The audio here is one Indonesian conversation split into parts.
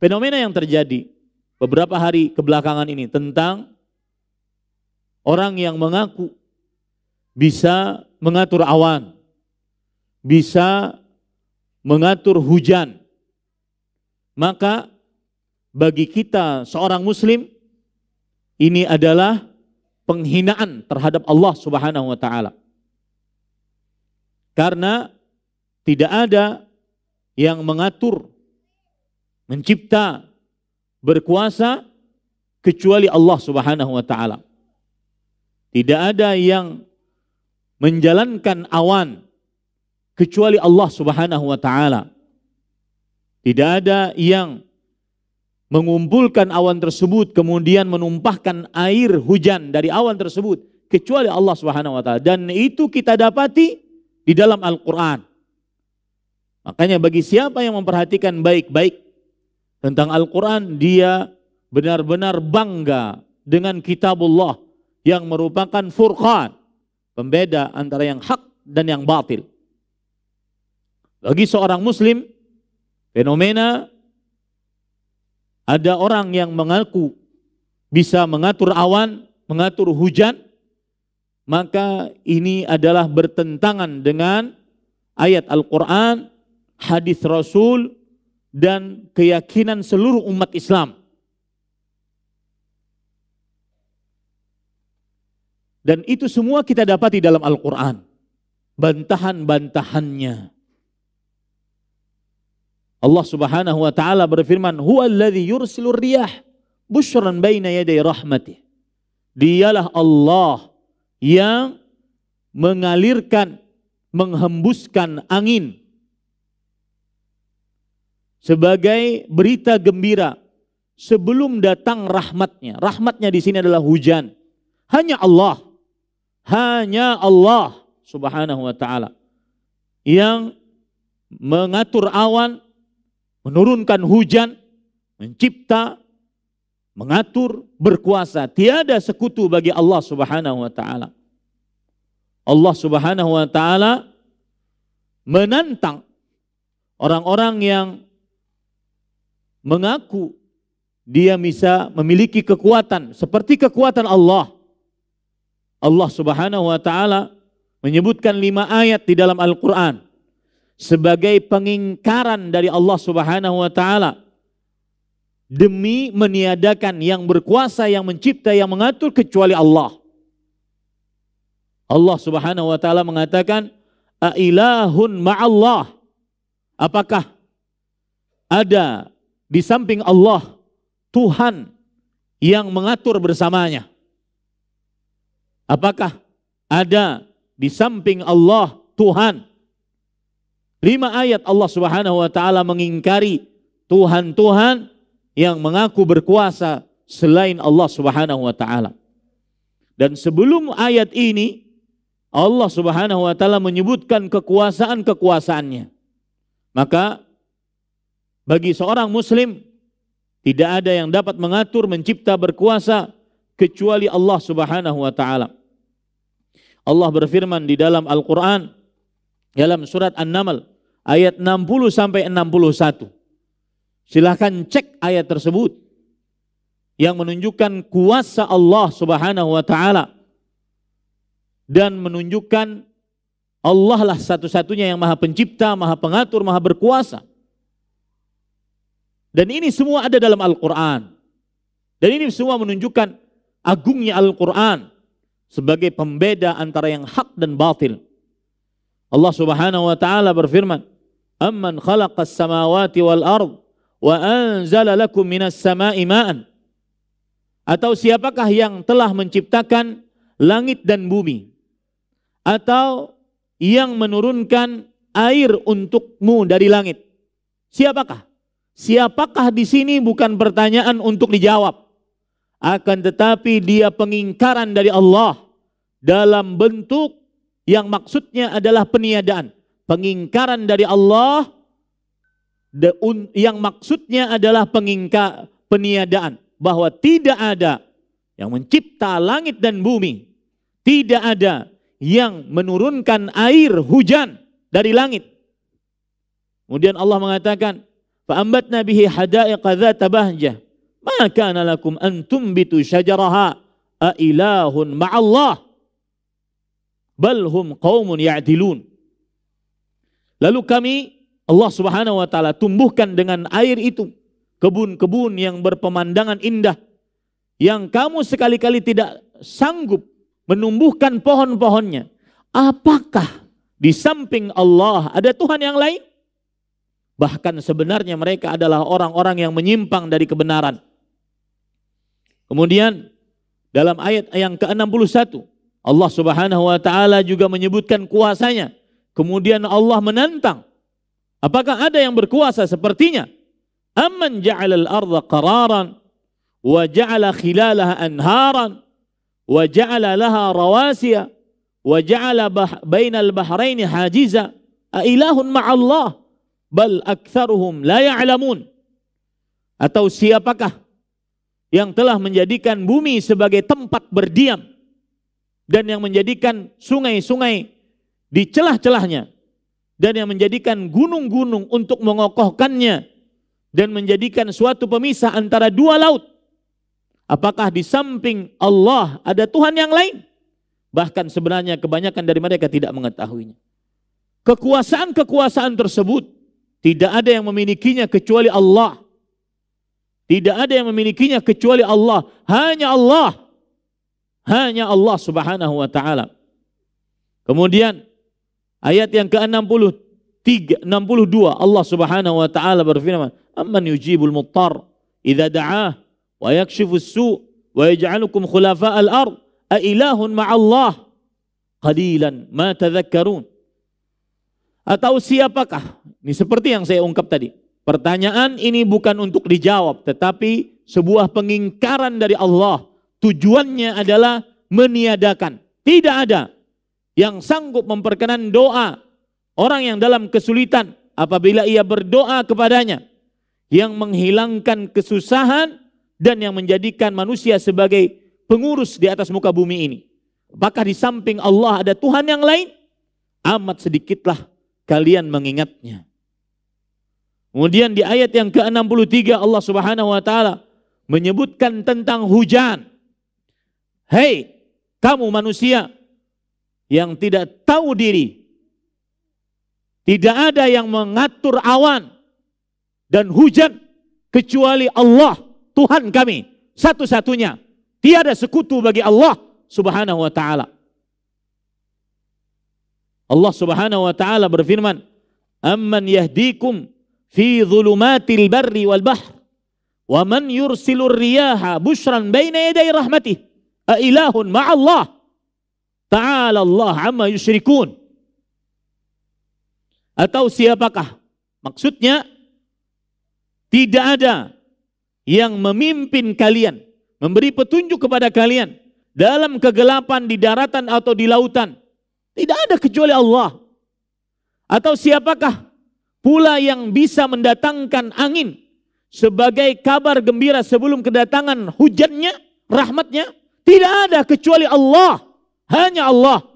fenomena yang terjadi beberapa hari kebelakangan ini tentang orang yang mengaku bisa mengatur awan, bisa mengatur hujan. Maka bagi kita seorang muslim, ini adalah penghinaan terhadap Allah Subhanahu wa taala. Karena tidak ada yang mengatur, mencipta, berkuasa kecuali Allah Subhanahu wa taala. Tidak ada yang menjalankan awan kecuali Allah Subhanahu wa taala. Tidak ada yang mengumpulkan awan tersebut kemudian menumpahkan air hujan dari awan tersebut kecuali Allah Subhanahu wa taala, dan itu kita dapati di dalam Al-Qur'an. Makanya bagi siapa yang memperhatikan baik-baik tentang Al-Qur'an, dia benar-benar bangga dengan kitabullah yang merupakan furqan, pembeda antara yang hak dan yang batil. Bagi seorang muslim, fenomena ada orang yang mengaku bisa mengatur awan, mengatur hujan, maka ini adalah bertentangan dengan ayat Al-Quran, hadis Rasul, dan keyakinan seluruh umat Islam. Dan itu semua kita dapati dalam Al-Quran, bantahan-bantahannya. Allah Subhanahu wa taala berfirman, "Huwallazi yursilur riyah busyran baina yaday rahmatih." Dialah Allah yang mengalirkan, menghembuskan angin sebagai berita gembira sebelum datang rahmatnya. Rahmatnya di sini adalah hujan. Hanya Allah Subhanahu wa taala yang mengatur awan, menurunkan hujan, mencipta, mengatur, berkuasa. Tiada sekutu bagi Allah Subhanahu wa taala. Allah Subhanahu wa taala menantang orang-orang yang mengaku dia bisa memiliki kekuatan seperti kekuatan Allah. Allah Subhanahu wa taala menyebutkan 5 ayat di dalam Al-Qur'an sebagai pengingkaran dari Allah Subhanahu wa taala demi meniadakan yang berkuasa, yang mencipta, yang mengatur kecuali Allah. Allah Subhanahu wa taala mengatakan, "Ailahun ma'allah?" Apakah ada di samping Allah Tuhan yang mengatur bersamanya? Apakah ada di samping Allah Tuhan? 5 ayat Allah Subhanahu wa taala mengingkari Tuhan-Tuhan yang mengaku berkuasa selain Allah Subhanahu wa taala. Dan sebelum ayat ini Allah Subhanahu wa taala menyebutkan kekuasaan-kekuasaannya. Maka bagi seorang muslim tidak ada yang dapat mengatur, mencipta, berkuasa kecuali Allah Subhanahu wa taala. Allah berfirman di dalam Al-Qur'an dalam surat An-Naml ayat 60 sampai 61. Silahkan cek ayat tersebut yang menunjukkan kuasa Allah Subhanahu wa taala dan menunjukkan Allah lah satu-satunya yang Maha Pencipta, Maha Pengatur, Maha Berkuasa. Dan ini semua ada dalam Al-Qur'an. Dan ini semua menunjukkan agungnya Al-Qur'an sebagai pembeda antara yang hak dan batil. Allah Subhanahu wa taala berfirman, "Amman khalaqas samawati wal ard wa anzala lakum minas sama'i ma'an." Atau siapakah yang telah menciptakan langit dan bumi, atau yang menurunkan air untukmu dari langit? Siapakah? Siapakah di sini bukan pertanyaan untuk dijawab. Akan tetapi dia pengingkaran dari Allah dalam bentuk yang maksudnya adalah peniadaan. Pengingkaran dari Allah yang maksudnya adalah peniadaan. Bahwa tidak ada yang mencipta langit dan bumi. Tidak ada yang menurunkan air hujan dari langit. Kemudian Allah mengatakan, فأنبتنا به حدائق ذات بهجة ما كان لكم أن تنبتوا شجرها أإله مع الله بل هم قوم يعدلون. Lalu kami, Allah Subhanahu wa taala, tumbuhkan dengan air itu kebun-kebun yang berpemandangan indah, yang kamu sekali-kali tidak sanggup menumbuhkan pohon-pohonnya. Apakah di samping Allah ada Tuhan yang lain? Bahkan sebenarnya mereka adalah orang-orang yang menyimpang dari kebenaran. Kemudian dalam ayat yang ke-61 Allah Subhanahu wa taala juga menyebutkan kuasanya. Kemudian Allah menantang, apakah ada yang berkuasa sepertinya? Amman ja'alal arda qararan wa ja'ala khilalaha anharan wa ja'ala laha rawasiya wa ja'ala bainal bahraini hajiza a ilahun ma'allah bal aktsaruhum la ya'lamun. Atau siapakah yang telah menjadikan bumi sebagai tempat berdiam dan yang menjadikan sungai-sungai di celah-celahnya dan yang menjadikan gunung-gunung untuk mengokohkannya dan menjadikan suatu pemisah antara dua laut? Apakah di samping Allah ada Tuhan yang lain? Bahkan sebenarnya kebanyakan dari mereka tidak mengetahuinya. Kekuasaan-kekuasaan tersebut tidak ada yang memilikinya kecuali Allah. Tidak ada yang memilikinya kecuali Allah. Hanya Allah. Hanya Allah Subhanahu wa taala. Kemudian ayat yang ke-62 Allah Subhanahu wa taala berfirman, "Amman yujibul muttar idza da'ah wa yakshifus su' wa yaj'alukum khulafa'al ard a ilahun ma'allah qalilan ma tadhakkarun." Atau siapakah? Ini seperti yang saya ungkap tadi. Pertanyaan ini bukan untuk dijawab, tetapi sebuah pengingkaran dari Allah. Tujuannya adalah meniadakan. Tidak ada yang sanggup memperkenan doa orang yang dalam kesulitan apabila ia berdoa kepadanya, yang menghilangkan kesusahan dan yang menjadikan manusia sebagai pengurus di atas muka bumi ini. Apakah di samping Allah ada Tuhan yang lain? Amat sedikitlah kalian mengingatnya. Kemudian di ayat yang ke-63 Allah Subhanahu wa taala menyebutkan tentang hujan. Hei kamu manusia yang tidak tahu diri, tidak ada yang mengatur awan dan hujan kecuali Allah Tuhan kami satu-satunya. Tiada sekutu bagi Allah Subhanahu wa taala. Allah Subhanahu wa taala berfirman, "Amman yahdikum fi dhulumatil barri wal bahr wa man yursilur riyaha bushran baina yaday rahmatih a ilahun ma'allah ta'ala Allah amma yusyrikun." Atau siapakah? Maksudnya tidak ada yang memimpin kalian, memberi petunjuk kepada kalian dalam kegelapan di daratan atau di lautan. Tidak ada kecuali Allah. Atau siapakah pula yang bisa mendatangkan angin sebagai kabar gembira sebelum kedatangan hujannya, rahmatnya? Tidak ada kecuali Allah. Hanya Allah.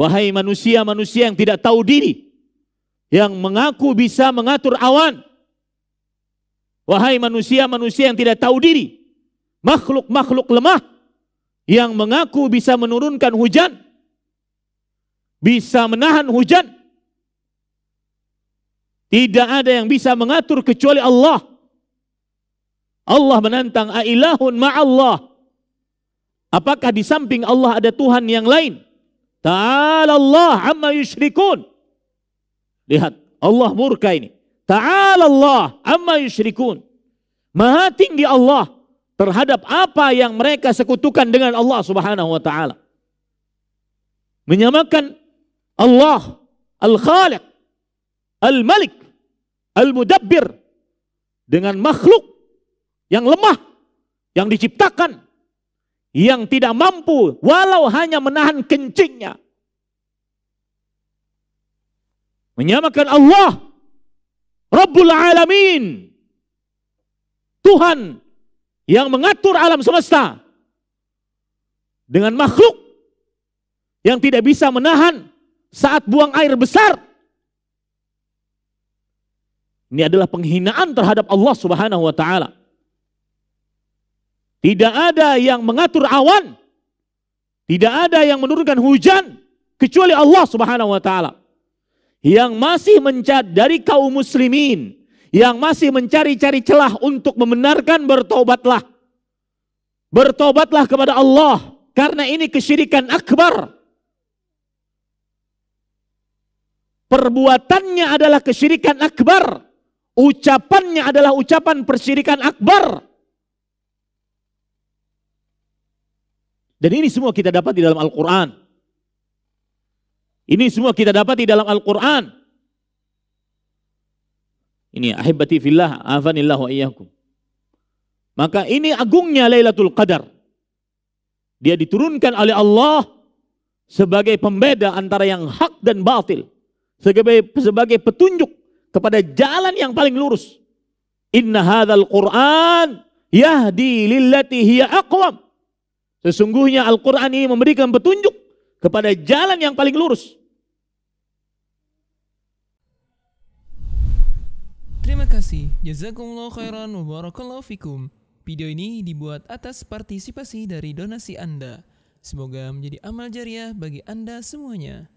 Wahai manusia-manusia yang tidak tahu diri, yang mengaku bisa mengatur awan. Wahai manusia-manusia yang tidak tahu diri, makhluk-makhluk lemah yang mengaku bisa menurunkan hujan, bisa menahan hujan. Tidak ada yang bisa mengatur kecuali Allah. Allah menantang, a ilahun ma'allah. Apakah di samping Allah ada Tuhan yang lain? Ta'ala Allah amma yusyrikun. Lihat, Allah murka ini. Ta'ala Allah amma yusyrikun. Maha tinggi Allah terhadap apa yang mereka sekutukan dengan Allah Subhanahu wa taala. Menyamakan Allah Al-Khaliq, Al-Malik, Al-Mudabbir dengan makhluk yang lemah, yang diciptakan, yang tidak mampu walau hanya menahan kencingnya. Menyamakan Allah Rabbul Alamin, Tuhan yang mengatur alam semesta, dengan makhluk yang tidak bisa menahan saat buang air besar. Ini adalah penghinaan terhadap Allah Subhanahu wa taala. Tidak ada yang mengatur awan, tidak ada yang menurunkan hujan kecuali Allah Subhanahu wa taala. Yang masih mencari dari kaum muslimin, yang masih mencari-cari celah untuk membenarkan, bertobatlah. Bertobatlah kepada Allah, karena ini kesyirikan akbar. Perbuatannya adalah kesyirikan akbar. Ucapannya adalah ucapan persyirikan akbar. Dan ini semua kita dapat di dalam Al-Quran. Ini semua kita dapat di dalam Al-Quran. Ini ahibati fillah, afanillah wa iyyakum. Maka ini agungnya Lailatul Qadar. Dia diturunkan oleh Allah sebagai pembeda antara yang hak dan batil. Sebagai petunjuk kepada jalan yang paling lurus. Inna hadzal Qur'an yahdi lillati hiya aqwam. Sesungguhnya Al-Qur'an ini memberikan petunjuk kepada jalan yang paling lurus. Terima kasih. Jazakumullah khairan wa barakallahu fikum. Video ini dibuat atas partisipasi dari donasi Anda. Semoga menjadi amal jariah bagi Anda semuanya.